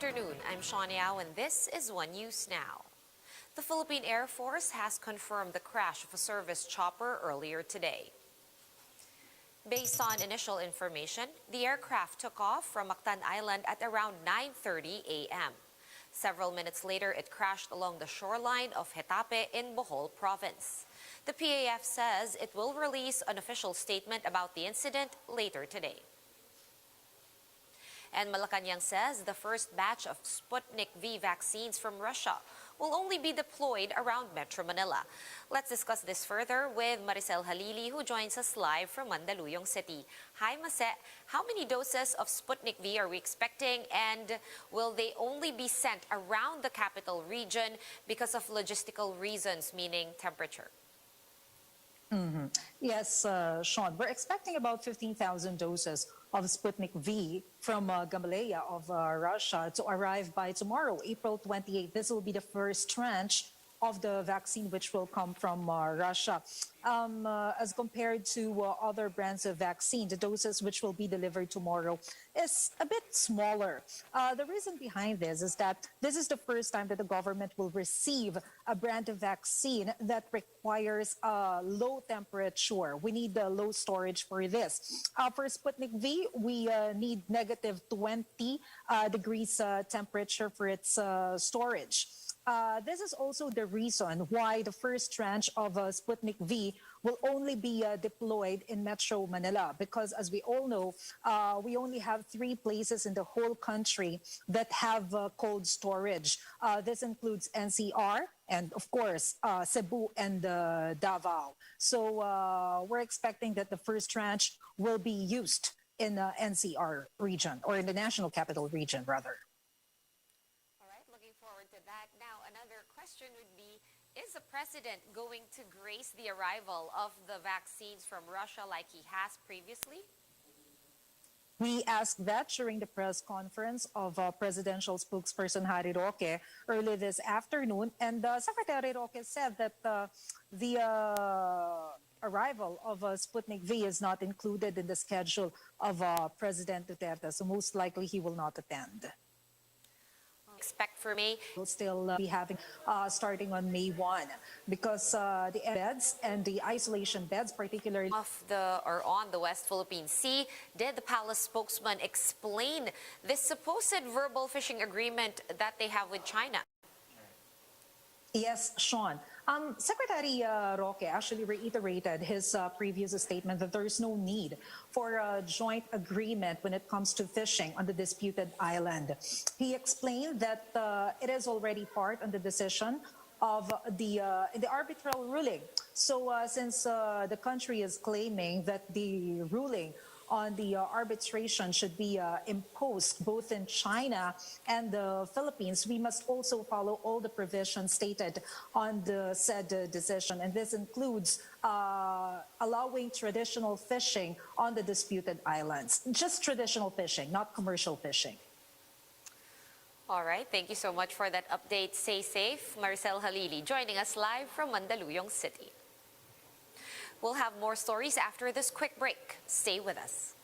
afternoon. I'm Sean Yao and this is One News Now. The Philippine Air Force has confirmed the crash of a service chopper earlier today. Based on initial information, the aircraft took off from Mactan Island at around 9:30 a.m. Several minutes later, it crashed along the shoreline of Hetape in Bohol Province. The PAF says it will release an official statement about the incident later today. And Malacanang says the first batch of Sputnik V vaccines from Russia will only be deployed around Metro Manila. Let's discuss this further with Maricel Halili, who joins us live from Mandaluyong City. Hi, Mase. How many doses of Sputnik V are we expecting, and will they only be sent around the capital region because of logistical reasons, meaning temperature? Yes, Sean, we're expecting about 15,000 doses of Sputnik V from Gamaleya of Russia to arrive by tomorrow, April 28th. This will be the first tranche of the vaccine which will come from Russia. As compared to other brands of vaccine, the doses which will be delivered tomorrow is a bit smaller. The reason behind this is that this is the first time that the government will receive a brand of vaccine that requires low temperature. We need low storage for this. For Sputnik V, we need negative 20 degrees temperature for its storage. This is also the reason why the first tranche of Sputnik V will only be deployed in Metro Manila, because as we all know, we only have 3 places in the whole country that have cold storage. This includes NCR and, of course, Cebu and Davao. So we're expecting that the first tranche will be used in the NCR region, or in the National Capital Region, rather. Now, another question would be, is the president going to grace the arrival of the vaccines from Russia like he has previously? We asked that during the press conference of presidential spokesperson Harry Roque early this afternoon, and Secretary Roque said that the arrival of Sputnik V is not included in the schedule of President Duterte, so most likely he will not attend. Expect for May? We'll still be having starting on May 1, because the beds and the isolation beds, particularly on the West Philippine Sea. Did the palace spokesman explain this supposed verbal fishing agreement that they have with China? Yes, Sean. Secretary Roque actually reiterated his previous statement that there is no need for a joint agreement when it comes to fishing on the disputed island. He explained that it is already part of the decision of the arbitral ruling. So since the country is claiming that the ruling on the arbitration should be imposed both in China and the Philippines, we must also follow all the provisions stated on the said decision. And this includes allowing traditional fishing on the disputed islands. Just traditional fishing, not commercial fishing. All right, thank you so much for that update. Stay safe. Maricel Halili joining us live from Mandaluyong City. We'll have more stories after this quick break. Stay with us.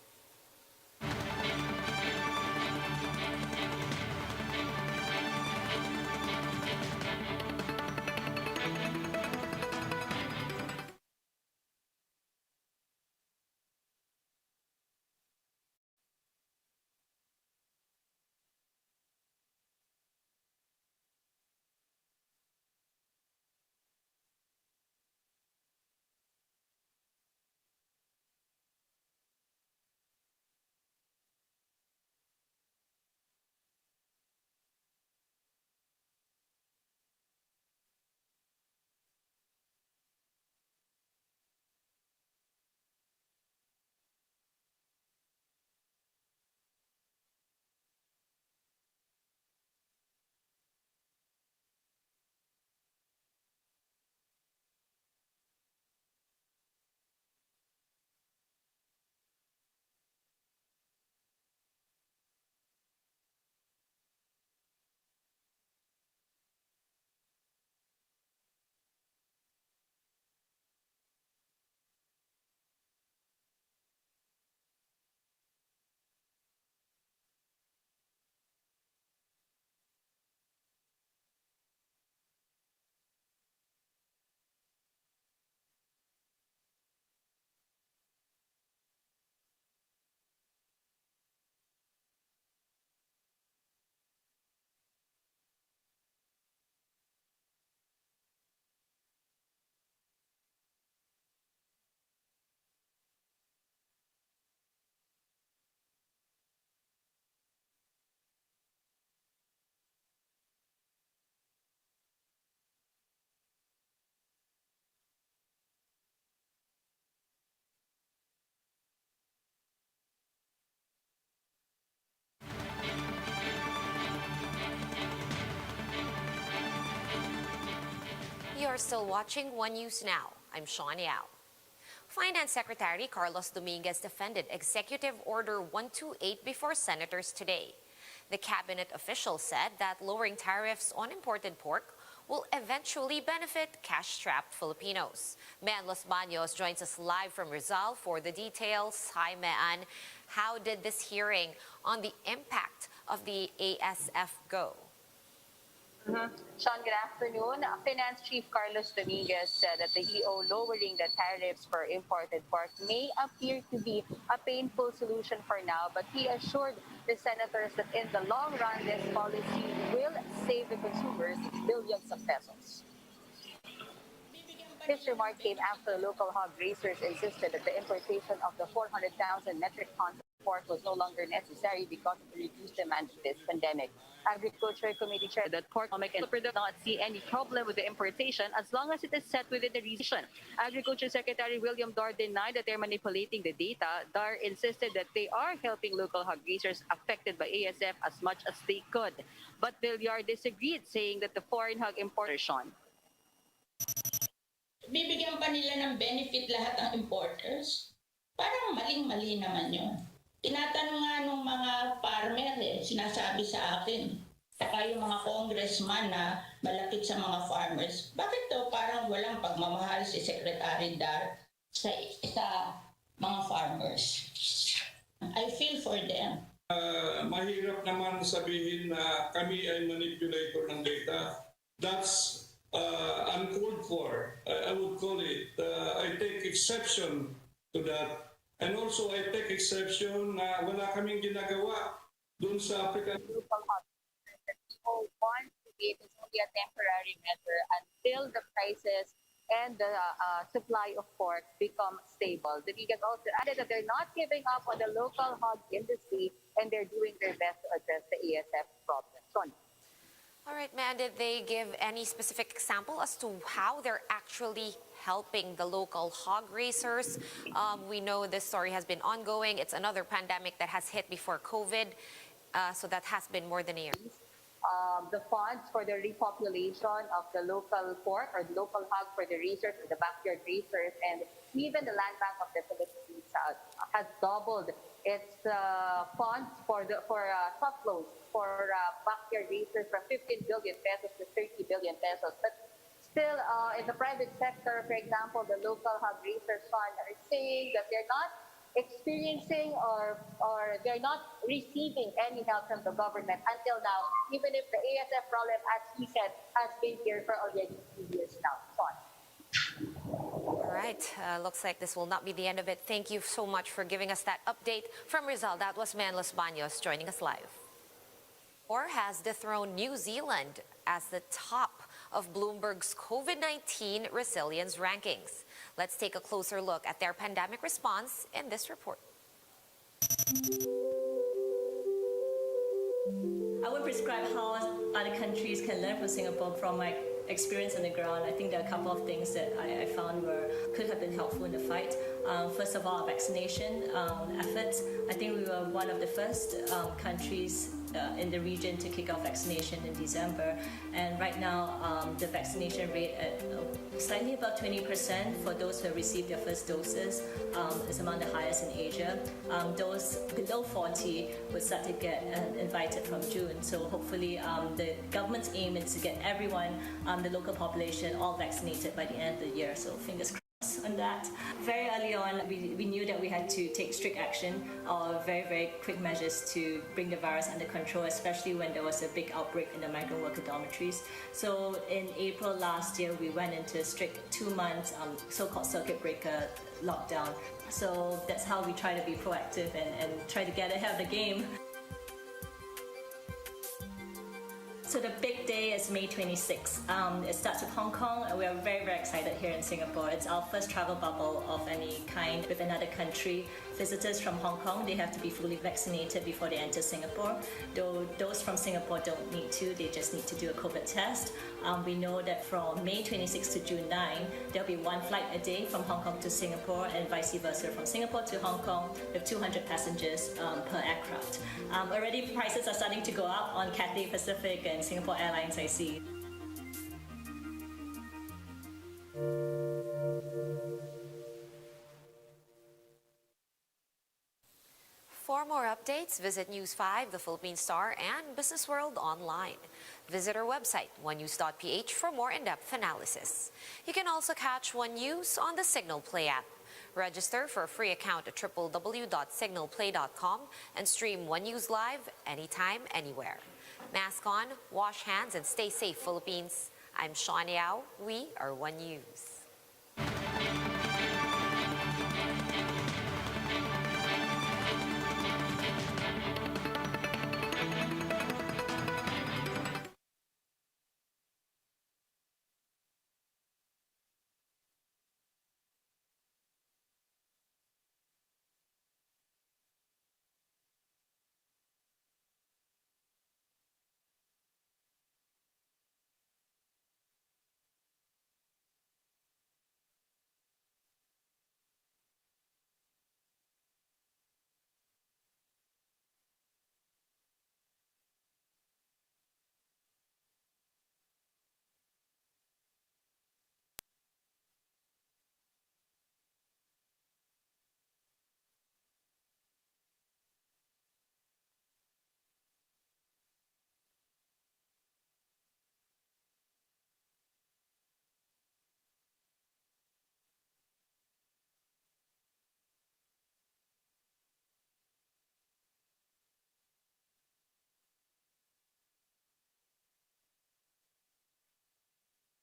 still watching One News Now. I'm Sean Yao. Finance Secretary Carlos Dominguez defended Executive Order 128 before senators today. The cabinet official said that lowering tariffs on imported pork will eventually benefit cash-strapped Filipinos. Mean Los Baños joins us live from Rizal for the details. Hi, Mean. How did this hearing on the impact of the ASF go? Sean, good afternoon. Finance Chief Carlos Dominguez said that the EO lowering the tariffs for imported pork may appear to be a painful solution for now, but he assured the senators that in the long run, this policy will save the consumers billions of pesos. This remark came after local hog raisers insisted that the importation of the 400,000 metric tons of pork was no longer necessary because of the reduced demand of this pandemic. Agriculture Committee Chair that pork and do not see any problem with the importation as long as it is set within the region. Agriculture Secretary William Dar denied that they're manipulating the data. Dar insisted that they are helping local hog raisers affected by ASF as much as they could. But Villar disagreed, saying that the foreign hog importers, Sean. Bibigyan pa nila ng benefit lahat ng importers? Parang maling-mali naman yun. Tinatanong nga nung mga farmer, sinasabi sa akin, saka yung mga congressman na malapit sa mga farmers, bakit daw parang walang pagmamahal si Secretary Dar sa mga farmers? I feel for them. Mahirap naman sabihin na kami ay manipulator ng data. That's uncalled for. I would call it. I take exception to that. And also, I take exception na wala kaming ginagawa dun sa African. Local hog is only a temporary measure until the prices and the supply of pork become stable. The Dominguez also added that they're not giving up on the local hog industry and they're doing their best to address the ASF problem. Sonia. All right, ma'am, did they give any specific example as to how they're actually helping the local hog raisers? We know this story has been ongoing. It's another pandemic that has hit before COVID, so that has been more than a year. The funds for the repopulation of the local pork or the local hog for the raisers, or the backyard raisers, and even the land bank of the Philippines has doubled its funds for soft loans for backyard raisers from 15 billion pesos to 30 billion pesos. But still, in the private sector, for example, the local hog raisers fund are saying that they're not experiencing or they're not receiving any help from the government until now, even if the ASF problem, as he said, has been here for already 2 years now. All right, looks like this will not be the end of it. Thank you so much for giving us that update from Rizal. That was Mean Los Baños joining us live. Or has dethroned New Zealand as the top of Bloomberg's COVID-19 resilience rankings. Let's take a closer look at their pandemic response in this report. I would prescribe how other countries can learn from Singapore from my experience on the ground. I think there are a couple of things that I found could have been helpful in the fight. First of all, vaccination efforts. I think we were one of the first countries in the region to kick off vaccination in December, and right now the vaccination rate at slightly above 20% for those who have received their first doses is among the highest in Asia. Those below 40 would start to get invited from June, so hopefully the government's aim is to get everyone, the local population, all vaccinated by the end of the year, so fingers crossed on that. Very early on, we knew that we had to take strict action or very, very quick measures to bring the virus under control, especially when there was a big outbreak in the migrant worker dormitories. So in April last year, we went into a strict 2 months so-called circuit breaker lockdown. So that's how we try to be proactive and try to get ahead of the game. So the big day is May 26th. It starts with Hong Kong, and we are very, very excited here in Singapore. It's our first travel bubble of any kind with another country. Visitors from Hong Kong, they have to be fully vaccinated before they enter Singapore. Though those from Singapore don't need to, they just need to do a COVID test. We know that from May 26th to June 9, there'll be one flight a day from Hong Kong to Singapore and vice versa from Singapore to Hong Kong with 200 passengers per aircraft. Already prices are starting to go up on Cathay Pacific and Singapore Airlines, I see. For more updates, visit News 5, The Philippine Star, and Business World online. Visit our website, onenews.ph, for more in-depth analysis. You can also catch One News on the Signal Play app. Register for a free account at www.signalplay.com and stream One News live anytime, anywhere. Mask on, wash hands, and stay safe, Philippines. I'm Sean Yao. We are One News.